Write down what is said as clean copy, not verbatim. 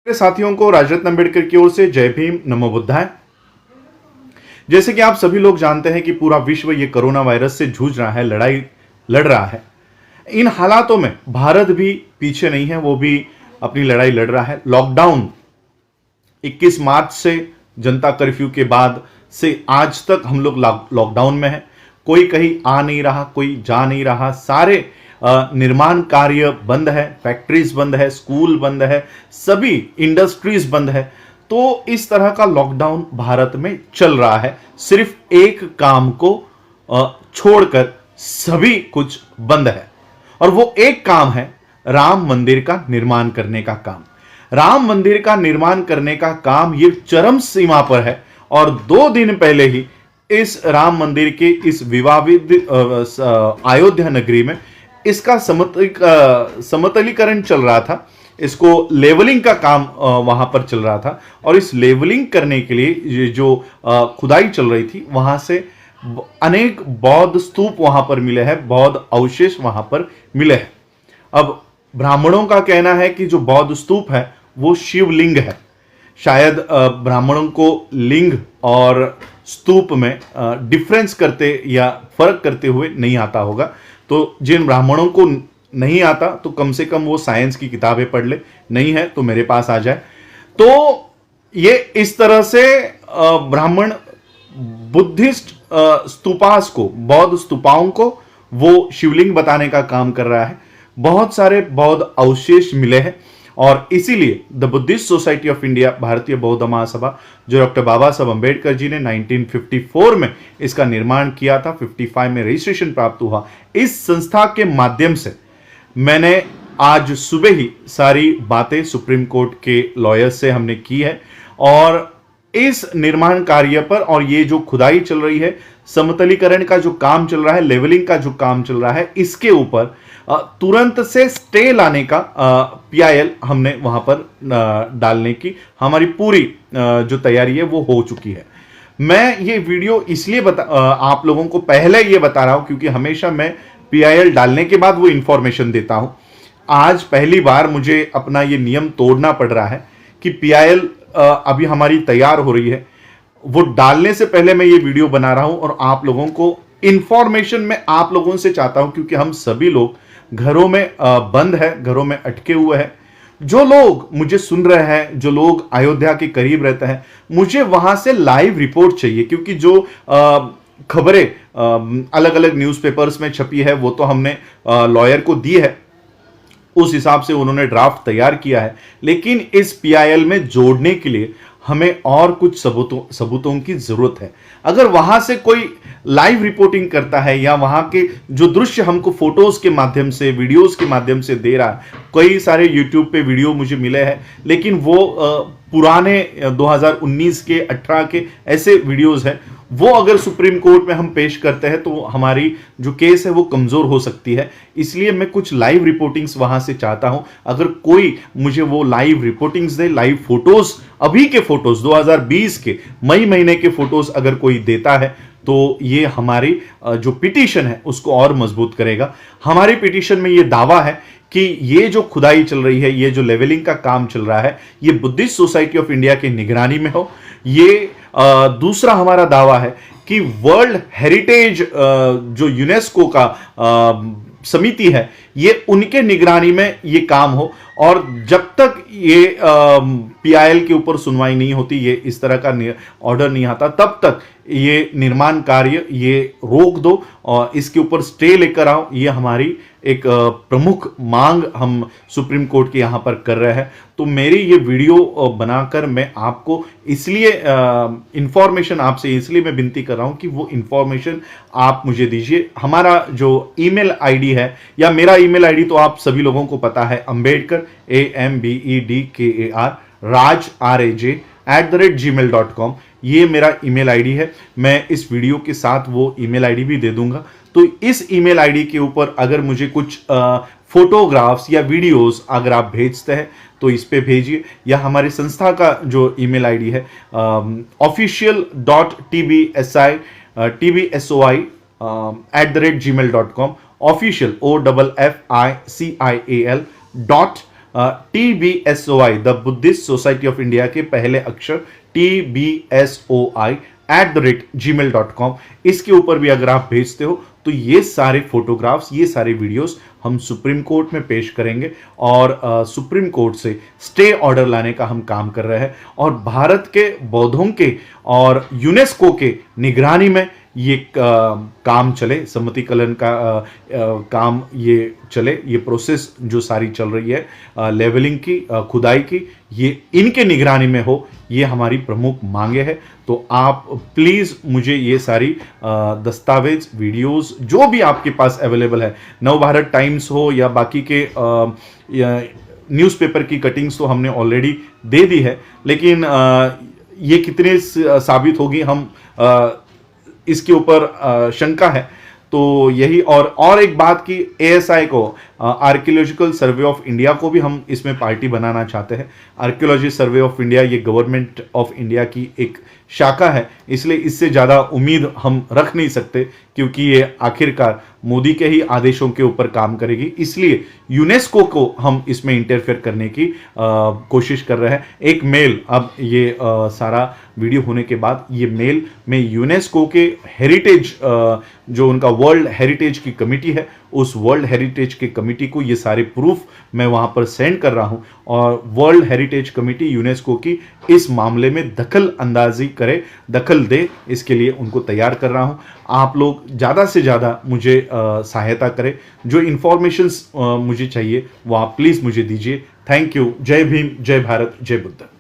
मेरे साथियों को राजरत्न अम्बेडकर की ओर से जय भीम, नमो बुद्धाय। जैसे कि आप सभी लोग जानते हैं कि पूरा विश्व ये कोरोना वायरस से जूझ रहा है, लड़ाई लड़ रहा है। इन हालातों में भारत भी पीछे नहीं है, वो भी अपनी लड़ाई लड़ रहा है। लॉकडाउन 21 मार्च से जनता कर्फ्यू के बाद से आज तक हम लोग लॉकडाउन में हैं। कोई कहीं आ नहीं रहा, कोई जा नहीं रहा, सारे निर्माण कार्य बंद है, फैक्ट्रीज बंद है, स्कूल बंद है, सभी इंडस्ट्रीज बंद है। तो इस तरह का लॉकडाउन भारत में चल रहा है। सिर्फ एक काम को छोड़कर सभी कुछ बंद है, और वो एक काम है राम मंदिर का निर्माण करने का काम। राम मंदिर का निर्माण करने का काम ये चरम सीमा पर है, और 2 दिन पहले ही इस राम मंदिर के इस विवादित अयोध्या नगरी में इसका समतलीकरण चल रहा था। इसको लेवलिंग का काम वहां पर चल रहा था, और इस लेवलिंग करने के लिए ये जो खुदाई चल रही थी, वहां से अनेक बौद्ध स्तूप वहां पर मिले हैं, बौद्ध अवशेष वहां पर मिले हैं। अब ब्राह्मणों का कहना है कि जो बौद्ध स्तूप है वो शिवलिंग है। शायद ब्राह्मणों को लिंग और स्तूप में डिफरेंस करते या फर्क करते हुए नहीं आता होगा। तो जिन ब्राह्मणों को नहीं आता तो कम से कम वो साइंस की किताबें पढ़ ले, नहीं है तो मेरे पास आ जाए। तो ये इस तरह से ब्राह्मण बुद्धिस्ट स्तूपास को, बौद्ध स्तूपाओं को वो शिवलिंग बताने का काम कर रहा है। बहुत सारे बौद्ध अवशेष मिले हैं, और इसीलिए the Buddhist society of India, भारतीय बौद्ध महासभा, जो डॉक्टर बाबा साहब अम्बेडकर जी ने 1954 में इसका निर्माण किया था, 55 में रजिस्ट्रेशन प्राप्त हुआ। इस संस्था के माध्यम से मैंने आज सुबह ही सारी बातें सुप्रीम कोर्ट के लॉयर से हमने की है, और इस निर्माण कार्य पर और ये जो खुदाई चल रही है, समतलीकरण का जो काम चल रहा है, लेवलिंग का जो काम चल रहा है, इसके ऊपर तुरंत से स्टे लाने का पीआईएल हमने वहां पर डालने की हमारी पूरी जो तैयारी है वो हो चुकी है। मैं ये वीडियो इसलिए आप लोगों को पहले ये बता रहा हूं क्योंकि हमेशा मैं पीआईएल डालने के बाद वो इंफॉर्मेशन देता हूं। आज पहली बार मुझे अपना ये नियम तोड़ना पड़ रहा है कि पीआईएल अभी हमारी तैयार हो रही है, वो डालने से पहले मैं ये वीडियो बना रहा हूं, और आप लोगों को इंफॉर्मेशन मैं आप लोगों से चाहता हूं, क्योंकि हम सभी लोग घरों में बंद है, घरों में अटके हुए हैं। जो लोग मुझे सुन रहे हैं, जो लोग अयोध्या के करीब रहते हैं, मुझे वहां से लाइव रिपोर्ट चाहिए, क्योंकि जो खबरें अलग अलग न्यूज़पेपर्स में छपी है वो तो हमने लॉयर को दी है, उस हिसाब से उन्होंने ड्राफ्ट तैयार किया है। लेकिन इस पीआईएल में जोड़ने के लिए हमें और कुछ सबूतों की जरूरत है। अगर वहां से कोई लाइव रिपोर्टिंग करता है, या वहां के जो दृश्य हमको फोटोज के माध्यम से, वीडियोस के माध्यम से दे रहा है, कई सारे यूट्यूब पे वीडियो मुझे मिले हैं, लेकिन वो पुराने 2019 के 18 के ऐसे वीडियोस हैं, वो अगर सुप्रीम कोर्ट में हम पेश करते हैं तो हमारी जो केस है वो कमजोर हो सकती है। इसलिए मैं कुछ लाइव रिपोर्टिंग्स वहां से चाहता हूं। अगर कोई मुझे वो लाइव रिपोर्टिंग्स दे, लाइव फोटोज, अभी के फोटोज 2020 के मई महीने के फोटोज अगर कोई देता है, तो ये हमारी जो पिटीशन है उसको और मजबूत करेगा। हमारी पिटीशन में ये दावा है कि ये जो खुदाई चल रही है, ये जो लेवलिंग का काम चल रहा है, ये बुद्धिस्ट सोसाइटी ऑफ इंडिया की निगरानी में हो। ये दूसरा हमारा दावा है कि वर्ल्ड हेरिटेज जो यूनेस्को का समिति है, ये उनके निगरानी में ये काम हो, और जब तक ये पीआईएल के ऊपर सुनवाई नहीं होती, ये इस तरह का ऑर्डर नहीं आता, तब तक ये निर्माण कार्य ये रोक दो और इसके ऊपर स्टे लेकर आओ। ये हमारी एक प्रमुख मांग हम सुप्रीम कोर्ट के यहाँ पर कर रहे हैं। तो मेरी ये वीडियो बनाकर मैं आपको इसलिए इंफॉर्मेशन आपसे इसलिए मैं विनती कर रहा हूँ कि वो इंफॉर्मेशन आप मुझे दीजिए। हमारा जो ईमेल आईडी है, या मेरा ईमेल आईडी तो आप सभी लोगों को पता है, अम्बेडकर AMBEDKAR राज RAJ@gmail.com, ये मेरा ईमेल आईडी है। मैं इस वीडियो के साथ वो ईमेल आईडी भी दे दूंगा। तो इस ईमेल आईडी के ऊपर अगर मुझे कुछ फोटोग्राफ्स या वीडियोस अगर आप भेजते हैं तो इस पे भेजिए, या हमारी संस्था का जो ईमेल आईडी है official.tbsoi@gmail.com, official OFFICIAL TBSOI the Buddhist society of India के पहले अक्षर TBSOI@gmail.com, इसके ऊपर भी अगर आप भेजते हो तो ये सारे फोटोग्राफ्स, ये सारे वीडियोस हम सुप्रीम कोर्ट में पेश करेंगे और सुप्रीम कोर्ट से स्टे ऑर्डर लाने का हम काम कर रहे हैं और भारत के बौद्धों के और यूनेस्को के निगरानी में ये काम चले, सम्मतिकलन का काम ये चले, ये प्रोसेस जो सारी चल रही है लेवलिंग की, खुदाई की, ये इनके निगरानी में हो, ये हमारी प्रमुख मांगे हैं। तो आप प्लीज़ मुझे ये सारी दस्तावेज, वीडियोस जो भी आपके पास अवेलेबल है, नवभारत टाइम्स हो या बाकी के न्यूज़पेपर की कटिंग्स तो हमने ऑलरेडी दे दी है, लेकिन ये कितने साबित होगी हम इसके ऊपर शंका है। तो यही और एक बात की ASI को, आर्कियोलॉजिकल सर्वे ऑफ इंडिया को भी हम इसमें पार्टी बनाना चाहते हैं। आर्कियोलॉजी सर्वे ऑफ इंडिया ये गवर्नमेंट ऑफ इंडिया की एक शाखा है, इसलिए इससे ज़्यादा उम्मीद हम रख नहीं सकते क्योंकि ये आखिरकार मोदी के ही आदेशों के ऊपर काम करेगी, इसलिए यूनेस्को को हम इसमें इंटरफेयर करने की कोशिश कर रहे हैं। एक मेल, अब ये सारा वीडियो होने के बाद ये मेल में यूनेस्को के हेरिटेज, जो उनका वर्ल्ड हेरिटेज की कमिटी है, उस वर्ल्ड हेरिटेज की कमिटी को ये सारे प्रूफ मैं वहां पर सेंड कर रहा हूं और वर्ल्ड हेरिटेज कमिटी यूनेस्को की इस मामले में दखल अंदाजी करे, दखल दे, इसके लिए उनको तैयार कर रहा हूं। आप लोग ज़्यादा से ज़्यादा मुझे सहायता करें, जो इंफॉर्मेशंस मुझे चाहिए वो आप प्लीज़ मुझे दीजिए। Thank you. जय भीम, जय भारत, जय बुद्ध।